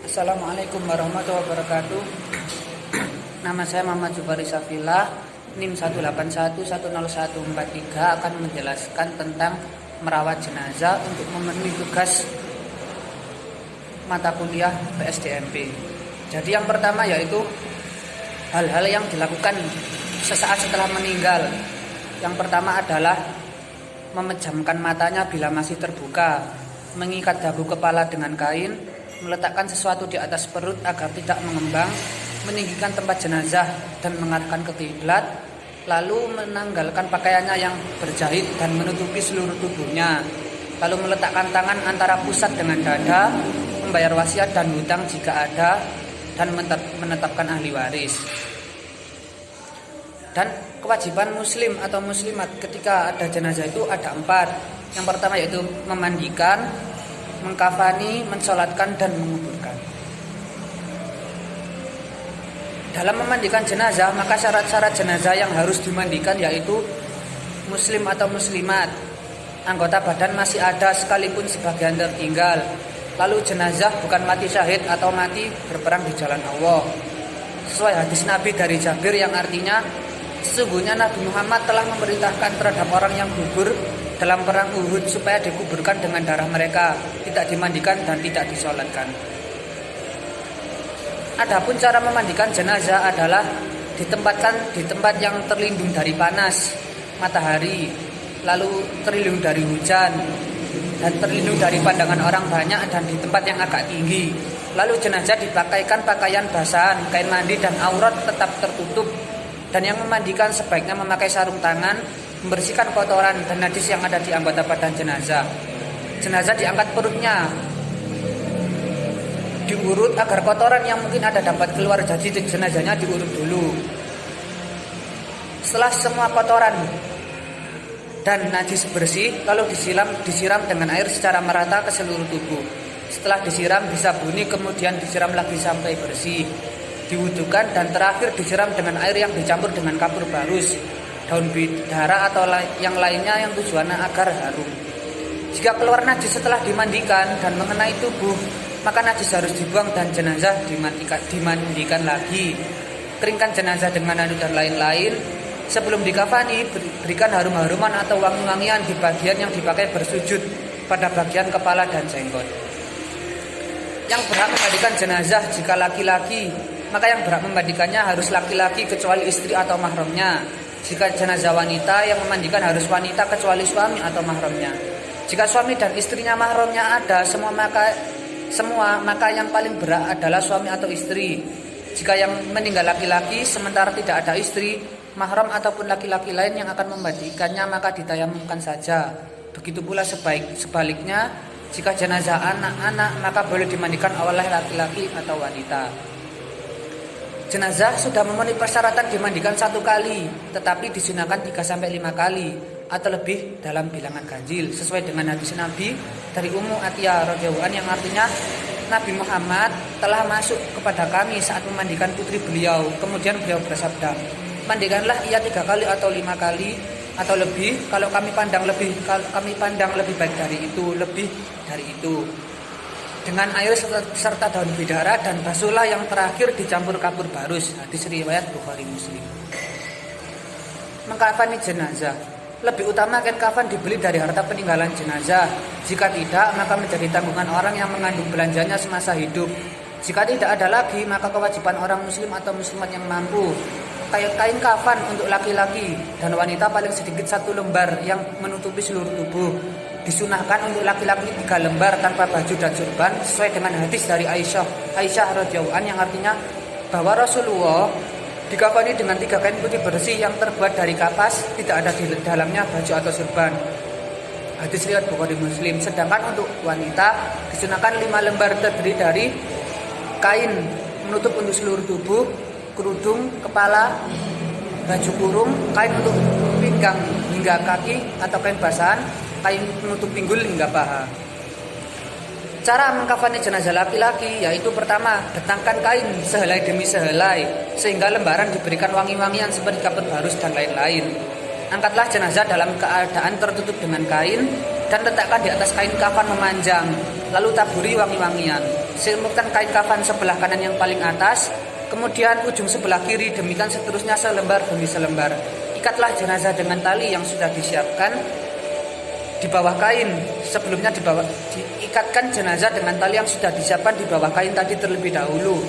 Assalamualaikum warahmatullahi wabarakatuh. Nama saya Muhammad Jubari Safila, NIM 181101143 akan menjelaskan tentang merawat jenazah untuk memenuhi tugas mata kuliah PSDMP. Jadi yang pertama yaitu hal-hal yang dilakukan sesaat setelah meninggal. Yang pertama adalah memejamkan matanya bila masih terbuka, mengikat dagu kepala dengan kain, meletakkan sesuatu di atas perut agar tidak mengembang, meninggikan tempat jenazah dan mengarahkan ke kiblat, lalu menanggalkan pakaiannya yang berjahit dan menutupi seluruh tubuhnya, lalu meletakkan tangan antara pusat dengan dada, membayar wasiat dan hutang jika ada, dan menetapkan ahli waris. Dan kewajiban muslim atau muslimat ketika ada jenazah itu ada 4. Yang pertama yaitu memandikan, mengkafani, mensolatkan, dan menguburkan. Dalam memandikan jenazah, maka syarat-syarat jenazah yang harus dimandikan yaitu muslim atau muslimat, anggota badan masih ada sekalipun sebagian tertinggal. Lalu jenazah bukan mati syahid atau mati berperang di jalan Allah, sesuai hadis Nabi dari Jabir yang artinya, sesungguhnya Nabi Muhammad telah memerintahkan terhadap orang yang gugur dalam perang Uhud supaya dikuburkan dengan darah mereka, tidak dimandikan dan tidak disolatkan. Adapun cara memandikan jenazah adalah ditempatkan di tempat yang terlindung dari panas matahari, lalu terlindung dari hujan, dan terlindung dari pandangan orang banyak, dan di tempat yang agak tinggi. Lalu jenazah dipakaikan pakaian basahan, kain mandi, dan aurat tetap tertutup. Dan yang memandikan sebaiknya memakai sarung tangan, membersihkan kotoran dan najis yang ada di anggota badan jenazah. Jenazah diangkat perutnya, diurut agar kotoran yang mungkin ada dapat keluar, jadi jenazahnya diurut dulu. Setelah semua kotoran dan najis bersih, lalu disiram dengan air secara merata ke seluruh tubuh. Setelah disiram disabuni, kemudian disiram lagi sampai bersih, diwudukan, dan terakhir disiram dengan air yang dicampur dengan kapur barus, daun bidara atau yang lainnya yang tujuannya agar harum. Jika keluar najis setelah dimandikan dan mengenai tubuh, maka najis harus dibuang dan jenazah dimandikan lagi. Keringkan jenazah dengan handuk dan lain-lain. Sebelum dikafani, berikan harum-haruman atau wangi-wangian di bagian yang dipakai bersujud pada bagian kepala dan jenggot. Yang berhak memandikan jenazah jika laki-laki, maka yang berhak memandikannya harus laki-laki kecuali istri atau mahramnya. Jika jenazah wanita, yang memandikan harus wanita kecuali suami atau mahramnya. Jika suami dan istrinya mahramnya ada semua, maka yang paling berhak adalah suami atau istri. Jika yang meninggal laki-laki sementara tidak ada istri, mahram ataupun laki-laki lain yang akan memandikannya, maka ditayamumkan saja. Begitu pula sebaliknya, jika jenazah anak-anak maka boleh dimandikan oleh laki-laki atau wanita. Jenazah sudah memenuhi persyaratan dimandikan 1 kali, tetapi disunahkan 3-5 kali atau lebih dalam bilangan ganjil, sesuai dengan hadis Nabi dari Ummu Atiyah radhiyallahu anha yang artinya, Nabi Muhammad telah masuk kepada kami saat memandikan putri beliau, kemudian beliau bersabda, mandikanlah ia 3 kali atau 5 kali atau lebih, kalau kami pandang lebih baik dari itu, lebih dari itu, dengan air serta daun bidara, dan basuhlah yang terakhir dicampur kapur barus. Hadis riwayat Bukhari Muslim. Mengkafani jenazah, lebih utama kain kafan dibeli dari harta peninggalan jenazah. Jika tidak, maka menjadi tanggungan orang yang mengandung belanjanya semasa hidup. Jika tidak ada lagi, maka kewajiban orang muslim atau muslimat yang mampu. Kain kafan untuk laki-laki dan wanita paling sedikit 1 lembar yang menutupi seluruh tubuh. Disunahkan untuk laki-laki 3 lembar tanpa baju dan surban, sesuai dengan hadis dari Aisyah radhiyallahu anha yang artinya bahwa Rasulullah dikafani dengan 3 kain putih bersih yang terbuat dari kapas, tidak ada di dalamnya baju atau surban. Hadis riwayat Bukhari Muslim. Sedangkan untuk wanita disunahkan 5 lembar terdiri dari kain menutup untuk seluruh tubuh, kerudung, kepala, baju kurung, kain untuk pinggang hingga kaki atau kain basahan, kain penutup pinggul hingga paha. Cara mengkafani jenazah laki-laki yaitu pertama, datangkan kain sehelai demi sehelai sehingga lembaran diberikan wangi-wangian seperti kapur barus dan lain-lain. Angkatlah jenazah dalam keadaan tertutup dengan kain, dan letakkan di atas kain kafan memanjang, lalu taburi wangi-wangian. Semutkan kain kafan sebelah kanan yang paling atas, kemudian ujung sebelah kiri, demikian seterusnya selembar demi selembar. Ikatlah jenazah dengan tali yang sudah disiapkan di bawah kain. Sebelumnya diikatkan jenazah dengan tali yang sudah disiapkan di bawah kain tadi terlebih dahulu,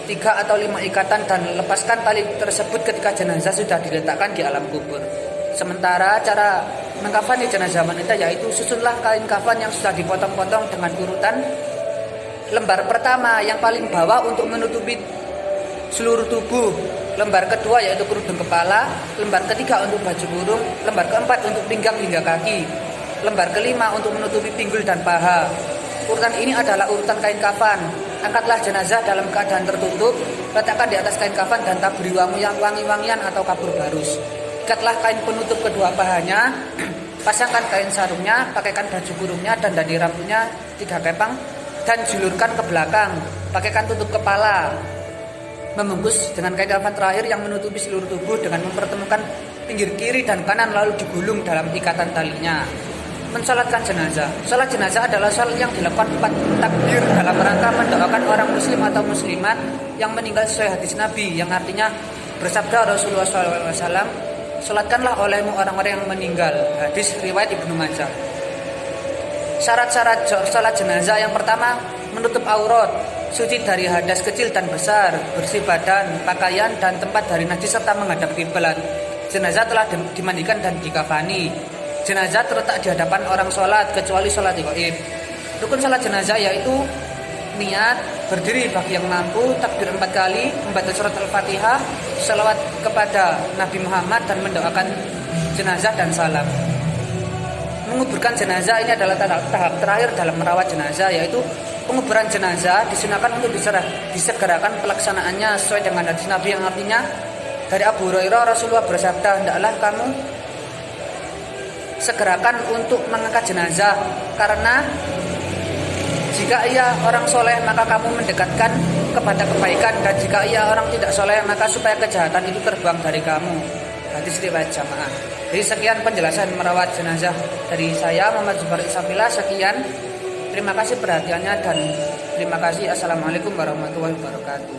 3 atau 5 ikatan, dan lepaskan tali tersebut ketika jenazah sudah diletakkan di alam kubur. Sementara cara mengkafani jenazah wanita yaitu susunlah kain kafan yang sudah dipotong-potong dengan urutan. Lembar pertama yang paling bawah untuk menutupi seluruh tubuh, lembar kedua yaitu kerudung kepala, lembar ketiga untuk baju kurung, lembar keempat untuk pinggang hingga kaki, lembar kelima untuk menutupi pinggul dan paha. Urutan ini adalah urutan kain kafan. Angkatlah jenazah dalam keadaan tertutup, letakkan di atas kain kafan dan taburi wangi-wangian atau kapur barus. Ikatlah kain penutup kedua pahanya, pasangkan kain sarungnya, pakaikan baju kurungnya dan dadi rambutnya 3 kepang dan julurkan ke belakang, pakaikan tutup kepala. Membungkus dengan kain kafan terakhir yang menutupi seluruh tubuh dengan mempertemukan pinggir kiri dan kanan lalu digulung dalam ikatan talinya. Mensalatkan jenazah. Salat jenazah adalah salat yang dilakukan 4 takbir dalam rangka mendoakan orang muslim atau muslimat yang meninggal sesuai hadis Nabi, yang artinya bersabda Rasulullah SAW, "Salatkanlah olehmu orang-orang yang meninggal." Hadis riwayat Ibnu Majah. Syarat-syarat salat jenazah: yang pertama, menutup aurat, suci dari hadas kecil dan besar, bersih badan, pakaian dan tempat dari najis serta menghadap kiblat. Jenazah telah dimandikan dan dikafani. Jenazah terletak di hadapan orang sholat kecuali sholat gaib. Rukun sholat jenazah yaitu niat, berdiri bagi yang mampu, takbir 4 kali, membaca surat Al-Fatihah, selawat kepada Nabi Muhammad dan mendoakan jenazah dan salam. Menguburkan jenazah ini adalah tahap terakhir dalam merawat jenazah, yaitu penguburan jenazah disunahkan untuk disegerakan pelaksanaannya sesuai dengan hadis Nabi yang artinya dari Abu Hurairah, Rasulullah bersabda, "Hendaklah kamu segerakan untuk mengangkat jenazah, karena jika ia orang soleh maka kamu mendekatkan kepada kebaikan, dan jika ia orang tidak soleh maka supaya kejahatan itu terbuang dari kamu." Hadis riwayat jamaah. Jadi sekian penjelasan merawat jenazah dari saya, Muhammad Zubair Isafillah. Sekian, terima kasih perhatiannya dan terima kasih. Assalamualaikum warahmatullahi wabarakatuh.